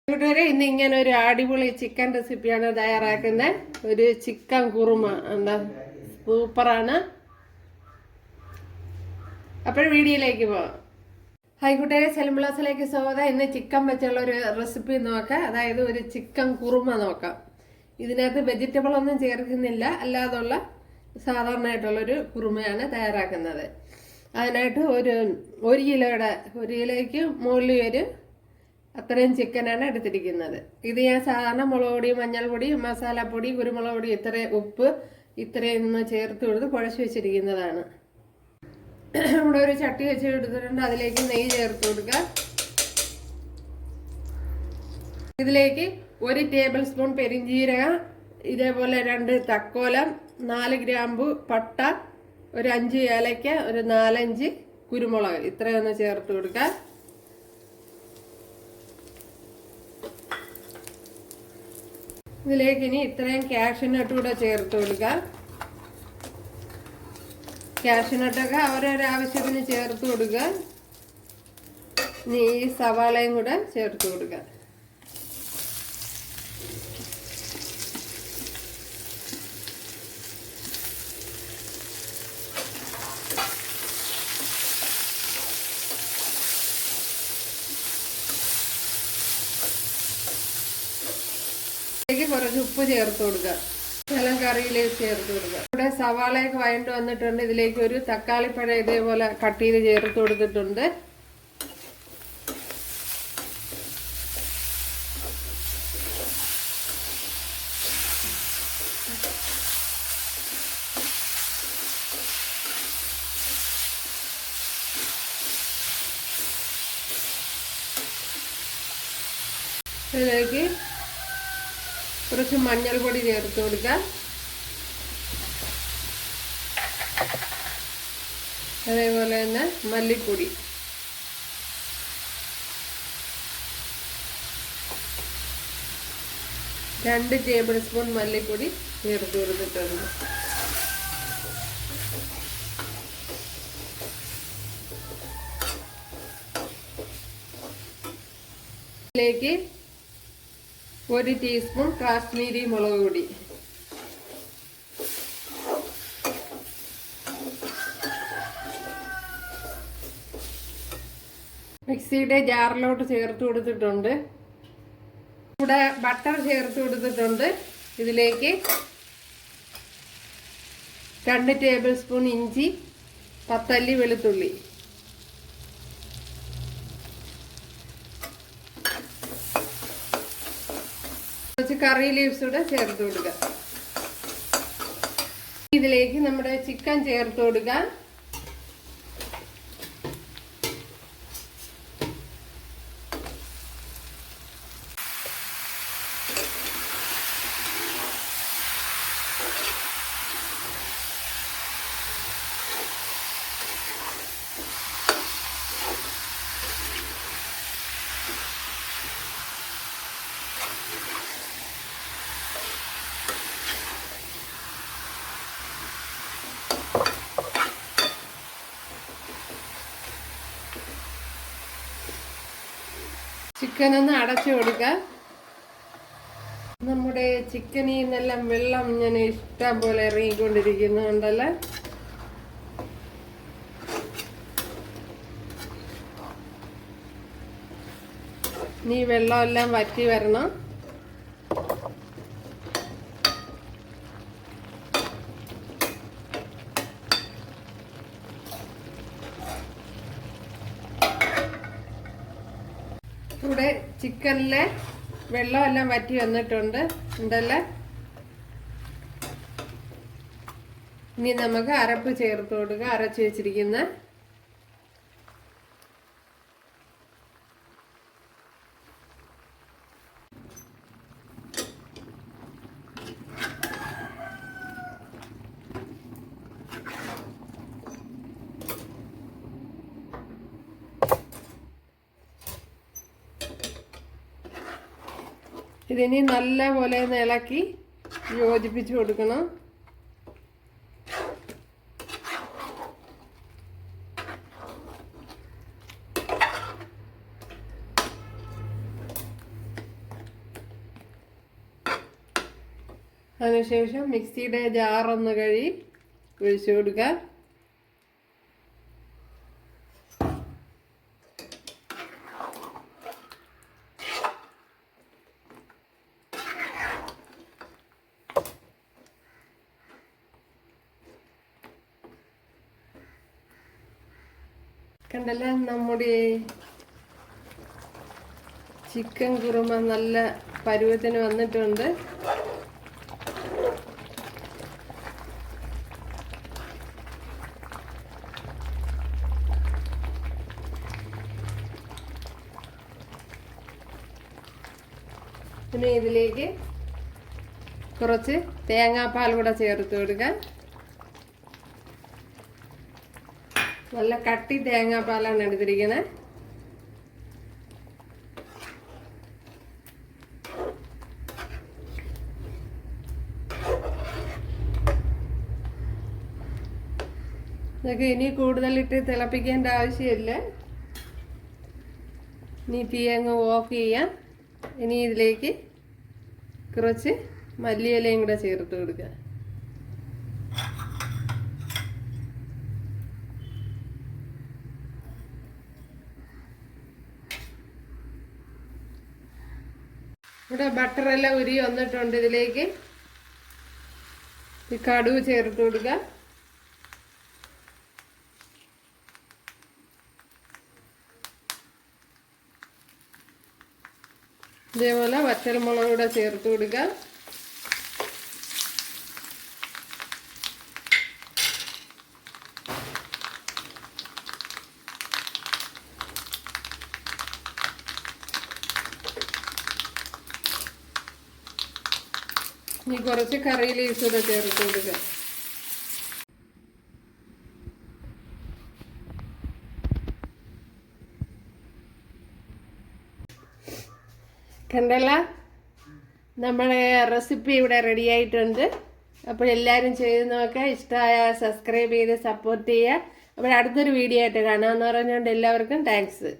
കൂട്ടുകാരെ ഇന്ന് ഇങ്ങനെ ഒരു അടിപൊളി ചിക്കൻ റെസിപ്പിയാണ് തയ്യാറാക്കുന്നത്. ഒരു ചിക്കൻ കുറുമ എന്താ സൂപ്പറാണ്. അപ്പോൾ വീഡിയോയിലേക്ക് പോവാം. ഹായ് കൂട്ടുകാരെ, സെലിംബ്ലാസിലേക്ക് സ്വാഗതം. ഇന്ന് ചിക്കൻ വെച്ചുള്ള ഒരു റെസിപ്പി നോക്കാം, അതായത് ഒരു ചിക്കൻ കുറുമ നോക്കാം. ഇതിനകത്ത് വെജിറ്റബിൾ ഒന്നും ചേർക്കുന്നില്ല, അല്ലാതുള്ള സാധാരണയായിട്ടുള്ളൊരു കുറുമയാണ് തയ്യാറാക്കുന്നത്. അതിനായിട്ട് ഒരു കിലോയ്ക്ക് മുകളിൽ ഒരു അത്രയും ചിക്കനാണ് എടുത്തിരിക്കുന്നത്. ഇത് ഞാൻ സാധാരണ മുളക് പൊടി, മഞ്ഞൾപ്പൊടി, മസാലപ്പൊടി, കുരുമുളക് പൊടി, ഉപ്പ് ഇത്രയൊന്ന് ചേർത്ത് കൊടുത്ത് കുഴച്ച് വെച്ചിരിക്കുന്നതാണ്. ഇവിടെ ഒരു ചട്ടി വെച്ച് എടുത്തിട്ടുണ്ട്. അതിലേക്ക് നെയ്യ് ചേർത്ത് കൊടുക്കുക. ഇതിലേക്ക് 1 ടേബിൾ സ്പൂൺ പെരിഞ്ജീരകം, ഇതേപോലെ 2 തക്കോലം, 4 ഗ്രാമ്പു പട്ട, ഒരു 5 ഏലക്ക, ഒരു 4-5 കുരുമുളക് ഇത്രയൊന്ന് ചേർത്ത് കൊടുക്കുക. ഇതിലേക്ക് ഇനി ഇത്രയും കാഷ്യൂനട്ട് കൂടെ ചേർത്ത് കൊടുക്കുക. കാഷ്യൂനട്ടൊക്കെ ഓരോരാവശ്യത്തിന് ചേർത്ത് കൊടുക്കുക. ഇനി ഈ സവാളയും കൂടെ ചേർത്ത് കൊടുക്കുക. കുറച്ച് ഉപ്പ് ചേർത്ത് കൊടുക്കുക. ശകലം കറിയിലേക്ക് ചേർത്ത് കൊടുക്കുക. ഇവിടെ സവാളയൊക്കെ വഴണ്ട് വന്നിട്ടുണ്ട്. ഇതിലേക്ക് ഒരു തക്കാളിപ്പഴം ഇതേപോലെ കട്ട് ചെയ്ത് ചേർത്ത് കൊടുത്തിട്ടുണ്ട്. ഇതിലേക്ക് കുറച്ച് മഞ്ഞൾപ്പൊടി ചേർത്ത് കൊടുക്കാം. അതേപോലെ തന്നെ മല്ലിപ്പൊടി, രണ്ട് ടേബിൾ സ്പൂൺ മല്ലിപ്പൊടി ചേർത്ത് കൊടുത്തിട്ടുണ്ട്. ഇതിലേക്ക് 1 ടീസ്പൂൺ കാശ്മീരി മുളക് പൊടി, മിക്സിയുടെ ജാറിലോട്ട് ചേർത്ത് കൊടുത്തിട്ടുണ്ട്. ഇവിടെ ബട്ടർ ചേർത്ത് കൊടുത്തിട്ടുണ്ട്. ഇതിലേക്ക് 2 ടേബിൾ സ്പൂൺ ഇഞ്ചി, 10 അല്ലി വെളുത്തുള്ളി, കുറച്ച് കറി ലീവ്സ് കൂടെ ചേർത്ത് കൊടുക്കുക. ഇതിലേക്ക് നമ്മുടെ ചിക്കൻ ചേർത്ത് കൊടുക്കുക. ചിക്കൻ ഒന്ന് അടച്ചു കൊടുക്കുക. നമ്മുടെ ചിക്കനിൽ നിന്നെല്ലാം വെള്ളം ഇങ്ങനെ ഇഷ്ടം പോലെ ഇറങ്ങിക്കൊണ്ടിരിക്കുന്നുണ്ടല്ലോ. ഇനി വെള്ളമെല്ലാം വറ്റി വരണം. ഇവിടെ ചിക്കനിലെ വെള്ളമെല്ലാം വറ്റി വന്നിട്ടുണ്ട് ഉണ്ടല്ലേ. ഇനി നമുക്ക് അരപ്പ് ചേർത്ത് കൊടുക്കുക. അരച്ച് വെച്ചിരിക്കുന്ന ഇതിനി നല്ല പോലെ ഇളക്കി യോജിപ്പിച്ച് കൊടുക്കണം. അതിനുശേഷം മിക്സിയുടെ ജാറൊന്ന് കഴുകി ഒഴിച്ചു കൊടുക്കുക. കണ്ടല്ലോ, നമ്മുടെ ചിക്കൻ കുറുമ നല്ല പരുവത്തിന് വന്നിട്ടുണ്ട്. ഇനി ഇതിലേക്ക് കുറച്ച് തേങ്ങാപ്പാൽ കൂടെ ചേർത്ത് കൊടുക്കുക. നല്ല കട്ടി തേങ്ങാപ്പാലാണ് എടുത്തിരിക്കുന്നത്. ഇതൊക്കെ ഇനി കൂടുതലിട്ട് തിളപ്പിക്കേണ്ട ആവശ്യമില്ല. ഇനി തീ അങ്ങ് ഓഫ് ചെയ്യാം. ഇനി ഇതിലേക്ക് കുറച്ച് മല്ലിയിലയും കൂടെ ചേർത്ത് കൊടുക്കുക. ഇവിടെ ബട്ടറെല്ലാം ഉരി വന്നിട്ടുണ്ട്. ഇതിലേക്ക് ഈ കടുക് ചേർത്ത് കൊടുക്കുക. ഇതേപോലെ വറ്റൽമുളക് കൂടെ ചേർത്ത് കൊടുക്കുക. ഇനി കുറച്ച് കറി ലീവ്സ് കൂടെ ചേർത്ത് കൊടുക്കുക. കണ്ടല്ല, നമ്മുടെ റെസിപ്പി ഇവിടെ റെഡി ആയിട്ടുണ്ട്. അപ്പോൾ എല്ലാവരും ചെയ്ത് നോക്കുക. ഇഷ്ടമായ സബ്സ്ക്രൈബ് ചെയ്ത് സപ്പോർട്ട് ചെയ്യുക. അപ്പോൾ അടുത്തൊരു വീഡിയോ ആയിട്ട് കാണാമെന്ന് പറഞ്ഞുകൊണ്ട് എല്ലാവർക്കും താങ്ക്സ്.